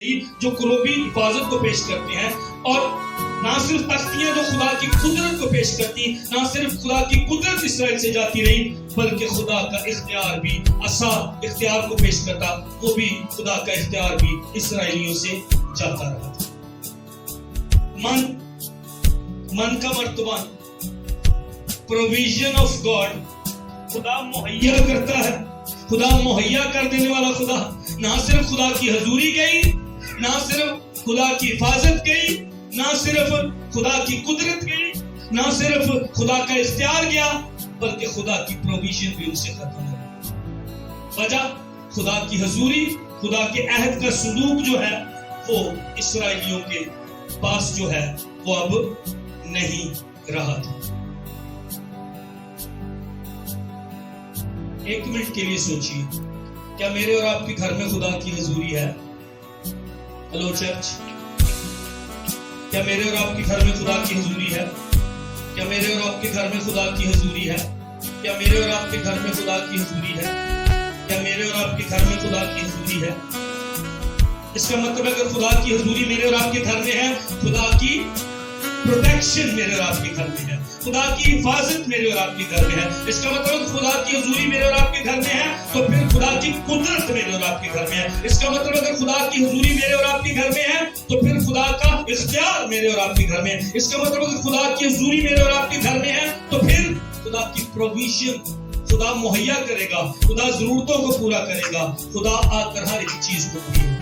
جو قلوبی حفاظت کو پیش کرتے ہیں، اور نہ صرف تختیاں جو خدا کی قدرت کو پیش کرتی، نہ صرف خدا کی قدرت اسرائیل سے جاتی رہی، بلکہ خدا کا اختیار بھی عصا اختیار کو پیش کرتا، وہ بھی خدا کا اختیار بھی اسرائیلیوں سے جاتا رہا تھا۔ من کا مرتبہ پروویژن آف گاڈ، خدا مہیا کرتا ہے، خدا مہیا کر دینے والا خدا۔ نہ صرف خدا کی حضوری گئی، نہ صرف خدا کی حفاظت گئی، نہ صرف خدا کی قدرت گئی، نہ صرف خدا کا اختیار گیا، بلکہ خدا کی پروویژن بھی ان سے ختم ہو گئی۔ وجہ خدا کی حضوری، خدا کے عہد کا صندوق جو ہے وہ اسرائیلیوں کے پاس جو ہے وہ اب نہیں رہا تھا۔ ایک منٹ کے لیے سوچیے، کیا میرے اور آپ کے گھر میں خدا کی حضوری ہے؟ ہلو چرچ، کیا میرے اور آپ کے گھر میں خدا کی حضوری ہے؟ کیا میرے اور آپ کے گھر میں خدا کی حضوری ہے؟ کیا میرے اور آپ کے گھر میں خدا کی حضوری ہے؟ کیا میرے اور آپ کے گھر میں خدا کی حضوری ہے؟ اس کا مطلب اگر خدا کی حضوری میرے اور آپ کے گھر میں ہے، خدا کی پروٹیکشن میرے اور آپ کے گھر میں ہے، خدا کی حفاظت میرے اور آپ کے گھر میں ہے۔ اس کا مطلب خدا کی حضوری میرے اور آپ کے گھر میں ہے تو پھر خدا کی قدرت میرے اور آپ کے گھر میں ہے۔ اس کا مطلب اگر خدا کی حضوری میرے اور آپ کے گھر میں ہے تو پھر خدا کا اختیار میرے اور آپ کے گھر میں ہے۔ اس کا مطلب اگر خدا کی حضوری میرے اور آپ کے گھر میں ہے تو پھر خدا کی پروویژن، خدا مہیا کرے گا، خدا ضرورتوں کو پورا کرے گا، خدا آ کر ہر ایک چیز کو پورا